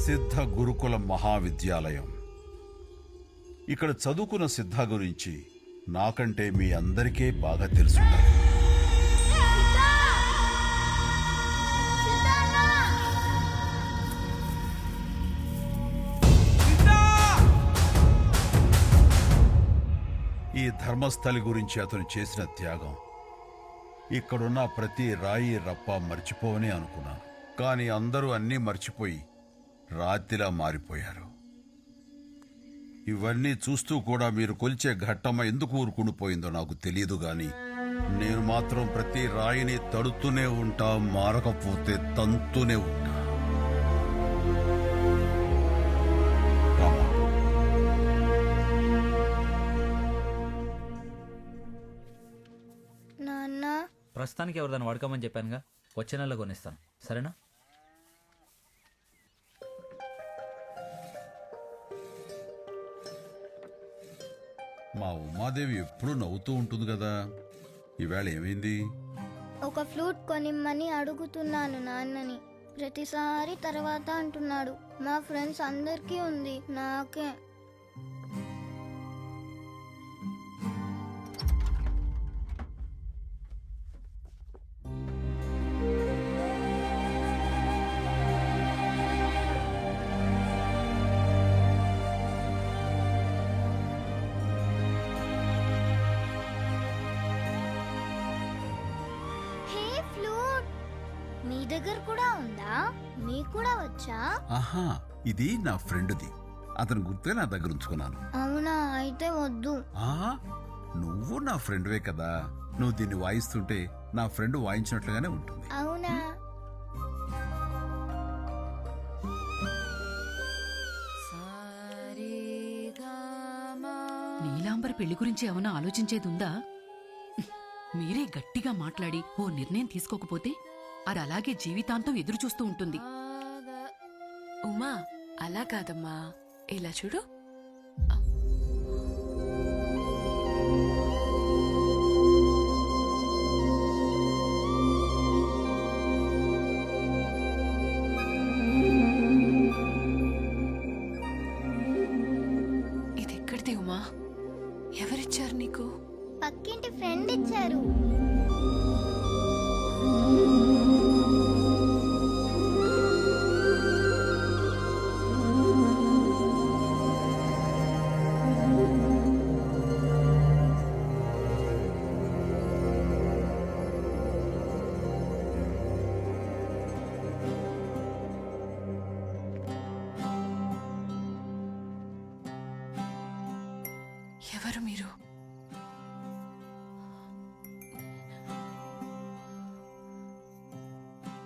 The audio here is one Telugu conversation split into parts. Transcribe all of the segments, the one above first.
సిద్ధ గురుకుల మహావిద్యాలయం. ఇక్కడ చదువుకున్న సిద్ధ గురించి నాకంటే మీ అందరికీ బాగా తెలుసుంటారు. ఈ ధర్మస్థలి గురించి అతను చేసిన త్యాగం ఇక్కడున్న ప్రతి రాయి రప్ప మర్చిపోవనే అనుకున్నాను. కానీ అందరూ అన్నీ మర్చిపోయి రాతిలా మారిపోయారు. ఇవన్నీ చూస్తూ కూడా మీరు కొలిచే ఘట్టమ ఎందుకు ఊరుకుండిపోయిందో నాకు తెలియదు గాని నేను మాత్రం ప్రతి రాయిని తడుతూనే ఉంటా, మారకపోతే తంతూనే ఉంటా. రామా, నాన్న ప్రస్తుతానికి ఎవరిదాన్ని వాడుకోమని చెప్పానుగా, వచ్చే నెలలో కొనిస్తాను, సరేనా? మా ఉమాదేవి ఎప్పుడూ నవ్వుతూ ఉంటుంది కదా, ఈవేళ ఏమైంది? ఒక ఫ్లూట్ కొనిమ్మని అడుగుతున్నాను నాన్నని. ప్రతిసారి తర్వాత అంటున్నాడు. మా ఫ్రెండ్స్ అందరికీ ఉంది, నాకే. హే ఫ్లూట్, మీ దగ్గర కూడా ఉందా? మీకు కూడా వచ్చా? ఆహా, ఇది నా ఫ్రెండ్ది. అతను గుర్తే నా దగ్గర ఉంచుకున్నాను. అవునా, అయితే వద్దు. ఆ, నువ్వు నా ఫ్రెండ్వే కదా, నువ్వు దీన్ని వాయిస్తుంటే నా ఫ్రెండ్ వాయించినట్లుగానే ఉంటుంది. అవునా? నీలాంబర్ పెళ్లి గురించి ఏమైనా ఆలోచించేదుందా? మీరే గట్టిగా మాట్లాడి ఓ నిర్ణయం తీసుకోకపోతే అది అలాగే జీవితాంతం ఎదురు చూస్తూ ఉంటుంది. ఉమా, అలా కాదమ్మా, ఇలా చూడు. ఇది ఎక్కడిది ఉమా? ఎవరిచ్చారు నీకు? పక్కింటి ఫ్రెండ్ ఇచ్చారు. ఎవరు మీరు?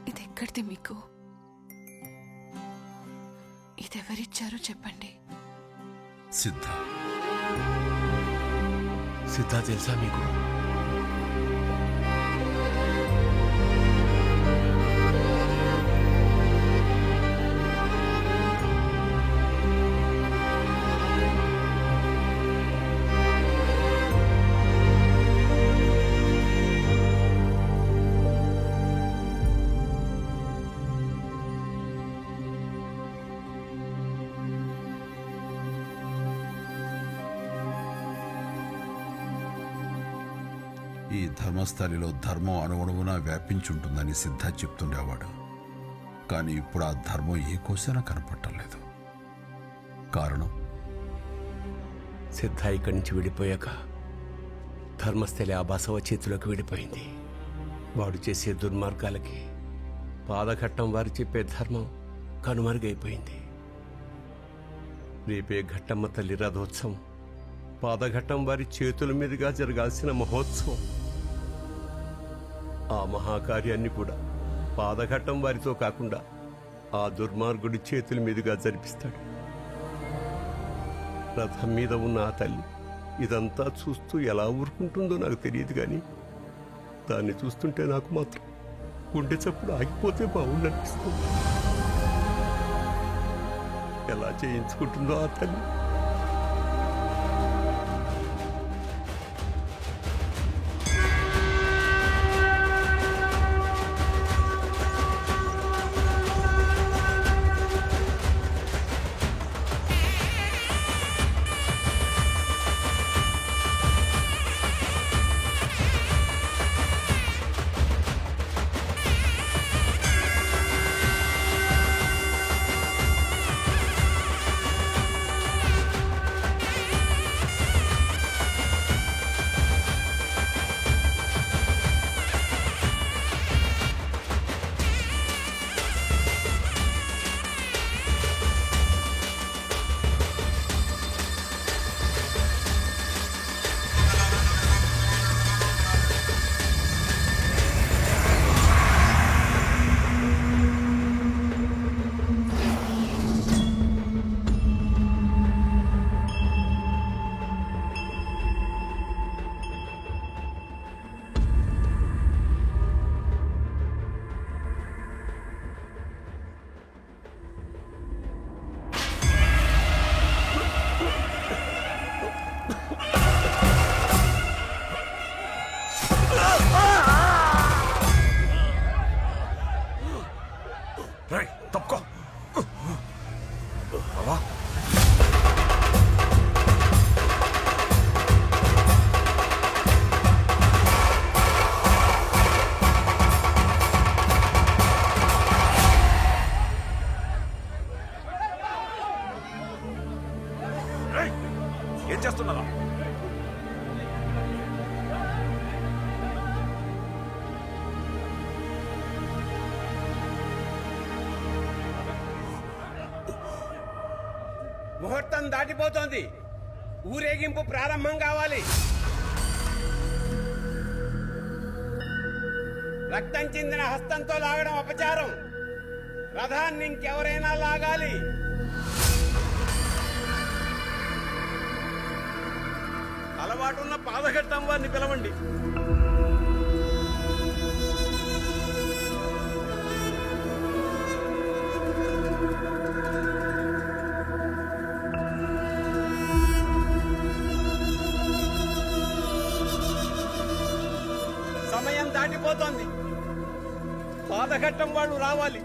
ఇది ఎక్కడిది మీకు? ఇదెవరిచ్చారో చెప్పండి. సిద్ధ. సిద్ధ తెలుసా మీకు? ఈ ధర్మస్థలిలో ధర్మం అణువణువునా వ్యాపించుంటుందని సిద్ధ చెప్తుండేవాడు. కానీ ఇప్పుడు ఆ ధర్మం ఏ కోసైనా కనపట్టలేదు. కారణం సిద్ధ ఇక్కడి నుంచి విడిపోయాక ధర్మస్థలి ఆ బసవ చేతిలోకి విడిపోయింది. వాడు చేసే దుర్మార్గాలకి పాదఘట్టం వారు చెప్పే ధర్మం కనుమరుగైపోయింది. రేపే ఘట్టమ్మ తల్లి రథోత్సవం పాదఘట్టం వారి చేతుల మీదుగా జరగాల్సిన మహోత్సవం. ఆ మహాకార్యాన్ని కూడా పాదఘట్టం వారితో కాకుండా ఆ దుర్మార్గుడి చేతుల మీదుగా జరిపిస్తాడు. రథం మీద ఉన్న ఆ తల్లి ఇదంతా చూస్తూ ఎలా ఊరుకుంటుందో నాకు తెలియదు, కానీ దాన్ని చూస్తుంటే నాకు మాత్రం గుండె చప్పుడు ఆగిపోతే బాగుండనిపిస్తుంది. ఎలా చేయించుకుంటుందో ఆ తల్లి. రేయ్, తప్పుకో. బావా. రేయ్, ఏం చేస్తున్నారా? ముహూర్తం దాటిపోతోంది. ఊరేగింపు ప్రారంభం కావాలి. రక్తం చెందిన హస్తంతో లాగడం అపచారం. రథాన్ని ఇంకెవరైనా లాగాలి. అలవాటున్న పాదఘట్టం వారిని పిలవండి. సమయం దాటిపోతోంది. పాదఘట్టం వాళ్ళు రావాలి.